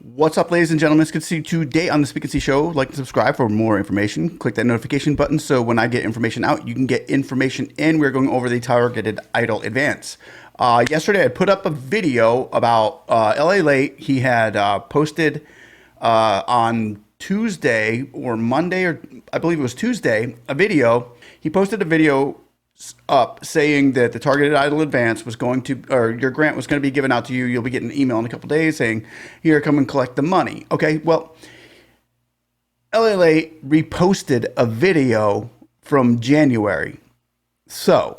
What's up, ladies and gentlemen? It's good to see you today on the Speak and See Show. Like and subscribe for more information. Click that notification button so when I get information out, you can get information in. We're going over the targeted idle advance. Yesterday, I put up a video about lalate. He had posted on Tuesday or Monday, or I believe it was Tuesday, a video. He posted a video up saying that the targeted idle advance was going to, or your grant was going to be given out to you. You'll be getting an email in a couple days saying, here, come and collect the money. Okay, well, LLA reposted a video from January. So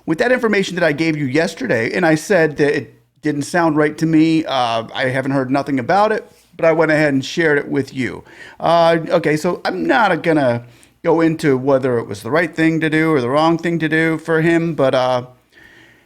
with that information that I gave you yesterday, and I said that it didn't sound right to me, I haven't heard nothing about it, but I went ahead and shared it with you. Okay, so I'm not going to go into whether it was the right thing to do or the wrong thing to do for him, but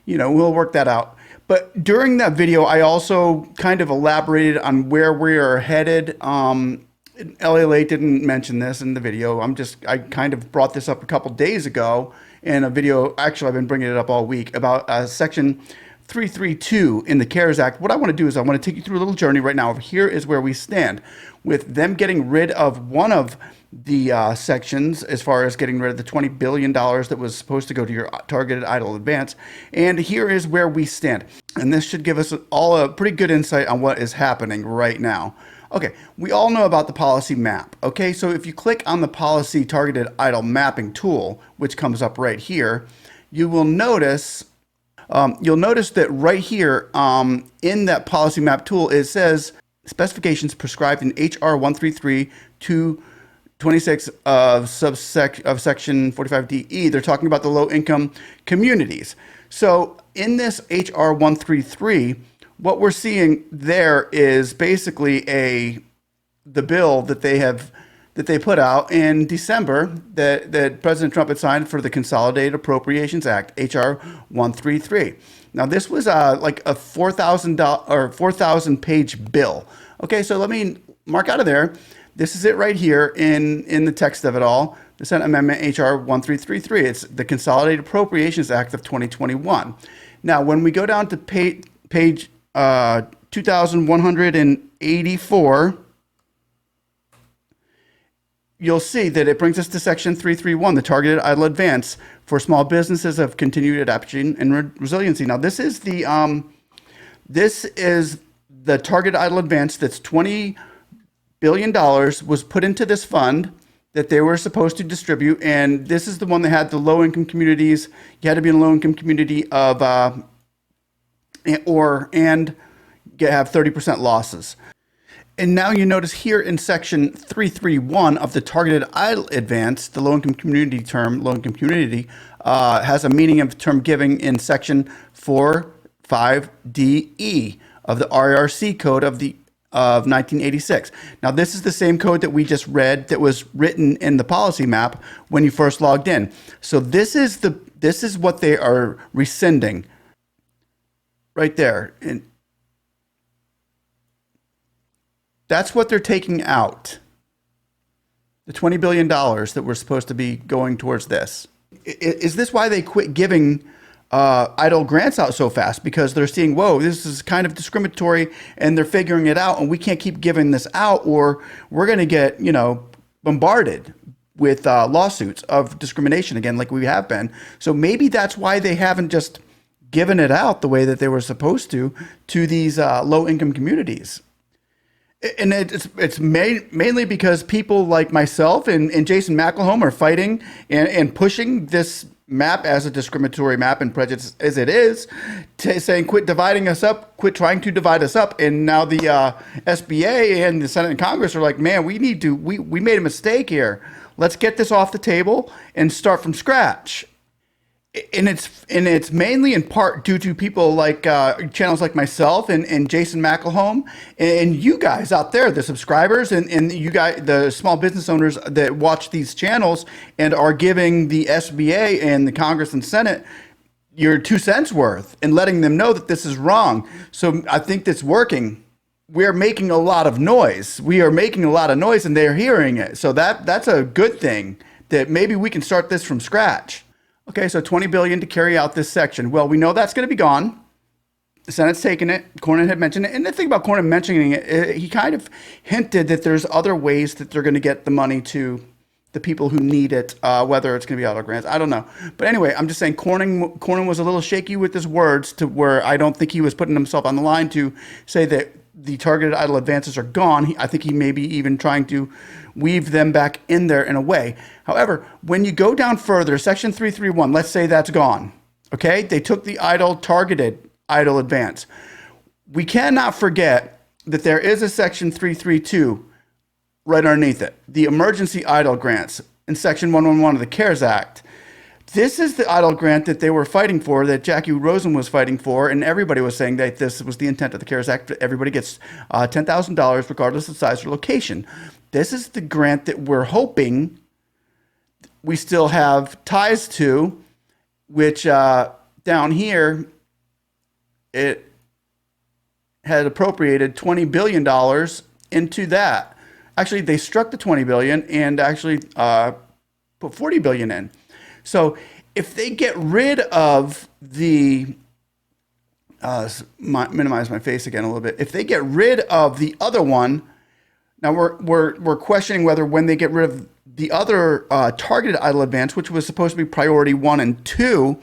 we'll work that out. But during that video, I also kind of elaborated on where we are headed. LA didn't mention this in the video. I kind of brought this up a couple days ago in a video. Actually, I've been bringing it up all week about Section 332 in the CARES Act. What I want to do is I want to take you through a little journey right now. Here is where we stand with them getting rid of one of the sections as far as getting rid of the $20 billion that was supposed to go to your targeted idle advance. And here is where we stand. And this should give us all a pretty good insight on what is happening right now. Okay, we all know about the policy map. Okay, so if you click on the policy targeted idle mapping tool, which comes up right here, you will notice that right here in that policy map tool, it says specifications prescribed in HR 133 to 26 of section 45DE. They're talking about the low income communities. So in this HR 133, what we're seeing there is basically the bill that they put out in December that President Trump had signed for the Consolidated Appropriations Act, HR 133. Now this was like a 4,000 page bill. Okay, so let me mark out of there. This is it right here in the text of it all. The Senate Amendment HR 1333. It's the Consolidated Appropriations Act of 2021. Now, when we go down to page 2184, you'll see that it brings us to Section 331, the Targeted Idle Advance for Small Businesses of Continued Adaptation and Resiliency. Now, this is the Targeted Idle Advance that's $20 billion was put into this fund that they were supposed to distribute, and this is the one that had the low-income communities. You had to be in a low-income community of and have 30% losses. And now you notice here in Section 331 of the Targeted Idle Advance, the low-income community term, low-income community, has a meaning of term giving in Section 45DE of the RRC code of 1986. Now, this is the same code that we just read that was written in the policy map when you first logged in. So this is what they are rescinding right there. And that's what they're taking out. The $20 billion that were supposed to be going towards this. Is this why they quit giving idle grants out so fast? Because they're seeing, whoa, this is kind of discriminatory, and they're figuring it out, and we can't keep giving this out, or we're going to get, bombarded with lawsuits of discrimination again, like we have been. So maybe that's why they haven't just given it out the way that they were supposed to these low-income communities. And it's mainly because people like myself and Jason McElhone are fighting and pushing this map as a discriminatory map and prejudice as it is, saying quit dividing us up, quit trying to divide us up. And now the SBA and the Senate and Congress are like, man, we made a mistake here. Let's get this off the table and start from scratch. And it's mainly in part due to people like channels like myself and Jason McElhone and you guys out there, the subscribers and you guys, the small business owners that watch these channels and are giving the SBA and the Congress and Senate your 2 cents worth and letting them know that this is wrong. So I think that's working. We're making a lot of noise. We are making a lot of noise and they're hearing it. So that's a good thing, that maybe we can start this from scratch. Okay, so $20 billion to carry out this section. Well, we know that's going to be gone. The Senate's taken it. Cornyn had mentioned it. And the thing about Cornyn mentioning it, he kind of hinted that there's other ways that they're going to get the money to the people who need it, whether it's going to be auto grants. I don't know. But anyway, I'm just saying Cornyn was a little shaky with his words to where I don't think he was putting himself on the line to say that the targeted idle advances are gone. I think he may be even trying to weave them back in there in a way. However, when you go down further, Section 331, let's say that's gone. Okay? They took the targeted idle advance. We cannot forget that there is a Section 332 right underneath it, the emergency idle grants in Section 111 of the CARES Act. This is the idle grant that they were fighting for, that Jackie Rosen was fighting for, and everybody was saying that this was the intent of the CARES Act. Everybody gets $10,000 regardless of size or location. This is the grant that we're hoping we still have ties to, which down here, it had appropriated $20 billion into that. Actually, they struck the $20 billion and actually put $40 billion in. So if they get rid of the minimize my face again a little bit. If they get rid of the other one, now we're questioning whether when they get rid of the other targeted idle advance, which was supposed to be priority 1 and 2,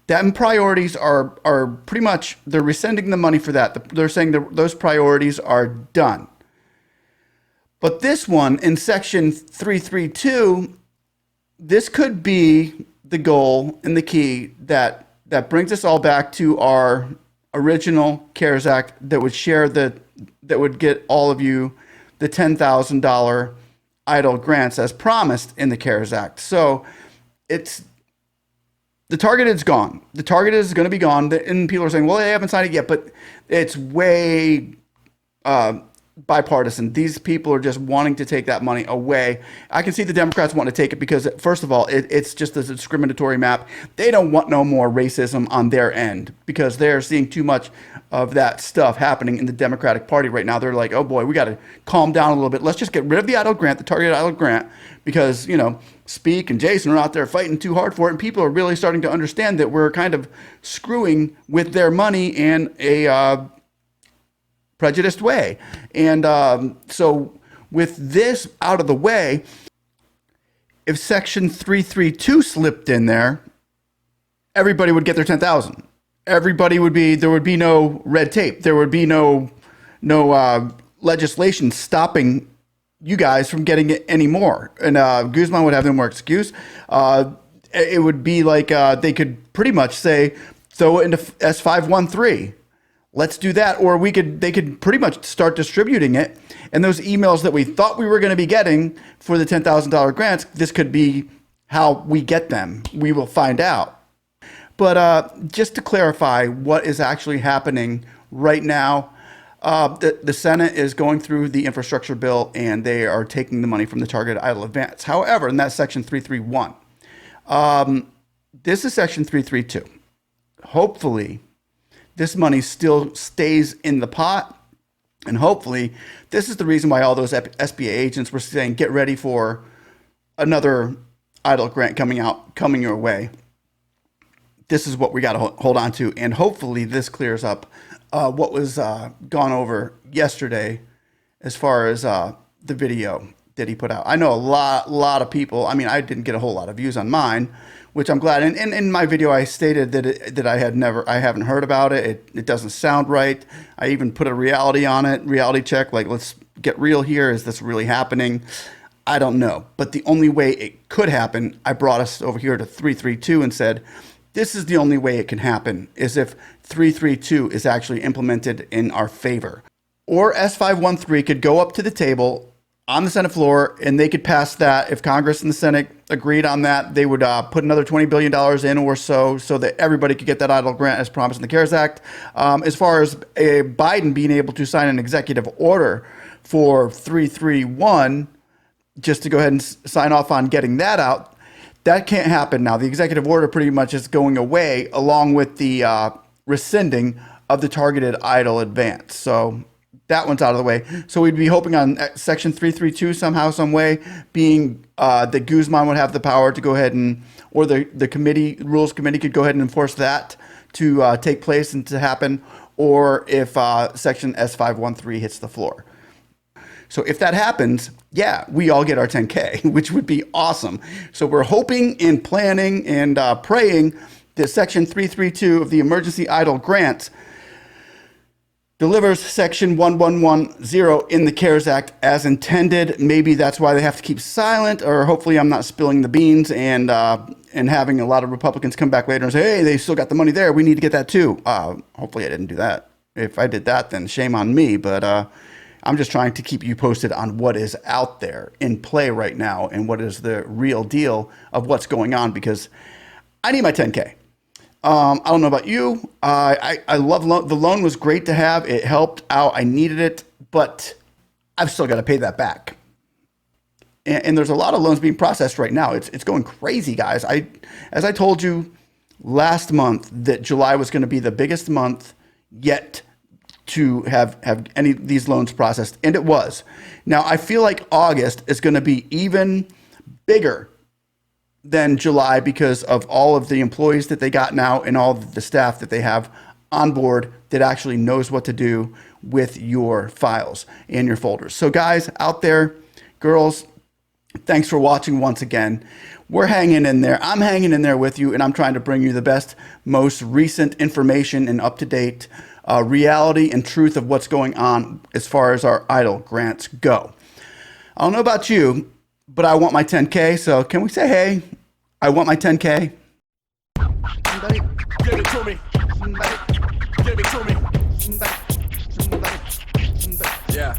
them priorities are pretty much, they're rescinding the money for that. They're saying that those priorities are done. But this one in Section 332, this could be the goal and the key that brings us all back to our original CARES Act that would get all of you the $10,000 idle grants as promised in the CARES Act. So it's the target is gone. The target is going to be gone. And people are saying, well, they haven't signed it yet, but it's way bipartisan. These people are just wanting to take that money away. I can see the Democrats want to take it because, first of all, it's just a discriminatory map. They don't want no more racism on their end because they're seeing too much of that stuff happening in the Democratic Party right now. They're like, oh boy, we got to calm down a little bit. Let's just get rid of the idle grant, the targeted idle grant, because, Speak and Jason are out there fighting too hard for it, and people are really starting to understand that we're kind of screwing with their money in a prejudiced way. And so with this out of the way, if Section 332 slipped in there, everybody would get their 10,000. Everybody would be, there would be no red tape. There would be no legislation stopping you guys from getting it anymore. And Guzman would have no more excuse. It would be like they could pretty much say, throw it into S513. Let's do that. Or they could pretty much start distributing it. And those emails that we thought we were going to be getting for the $10,000 grants, this could be how we get them. We will find out. But just to clarify what is actually happening right now, the Senate is going through the infrastructure bill and they are taking the money from the targeted idle advance. However, in that Section 331, this is Section 332. Hopefully, this money still stays in the pot. And hopefully, this is the reason why all those SBA agents were saying, get ready for another idle grant coming your way. This is what we got to hold on to. And hopefully this clears up what was gone over yesterday as far as the video that he put out. I know a lot of people. I mean, I didn't get a whole lot of views on mine, which I'm glad. And in my video, I stated that I haven't heard about it. It doesn't sound right. I even put a reality check, like, let's get real here. Is this really happening? I don't know. But the only way it could happen, I brought us over here to 332 and said, this is the only way it can happen, is if 332 is actually implemented in our favor. Or S513 could go up to the table on the Senate floor and they could pass that. If Congress and the Senate agreed on that, they would put another $20 billion in or so that everybody could get that idle grant as promised in the CARES Act. As far as Biden being able to sign an executive order for 331, just to go ahead and sign off on getting that out, that can't happen now. The executive order pretty much is going away along with the rescinding of the targeted idle advance. So that one's out of the way. So we'd be hoping on Section 332 somehow, some way, being that Guzman would have the power to go ahead or the committee, Rules Committee could go ahead and enforce that to take place and to happen. or if section S513 hits the floor. So if that happens, yeah, we all get our 10K, which would be awesome. So we're hoping and planning and praying that section 332 of the emergency EIDL grants delivers section 1110 in the CARES Act as intended. Maybe that's why they have to keep silent, or hopefully I'm not spilling the beans and having a lot of Republicans come back later and say, hey, they still got the money there. We need to get that too. Hopefully I didn't do that. If I did that, then shame on me. But I'm just trying to keep you posted on what is out there in play right now and what is the real deal of what's going on, because I need my 10K. I don't know about you. I love the loan was great to have. It helped out. I needed it, but I've still got to pay that back. And there's a lot of loans being processed right now. It's going crazy, guys. As I told you last month that July was going to be the biggest month yet to have any of these loans processed, and it was. Now, I feel like August is going to be even bigger than July because of all of the employees that they got now and all of the staff that they have on board that actually knows what to do with your files and your folders. So guys out there, girls, thanks for watching once again. We're hanging in there. I'm hanging in there with you, and I'm trying to bring you the best, most recent information and up-to-date reality and truth of what's going on as far as our EIDL grants go. I don't know about you, but I want my 10K. So can we say, hey, I want my 10K? Somebody, give it to me. Somebody, give it to me. Somebody. Yeah.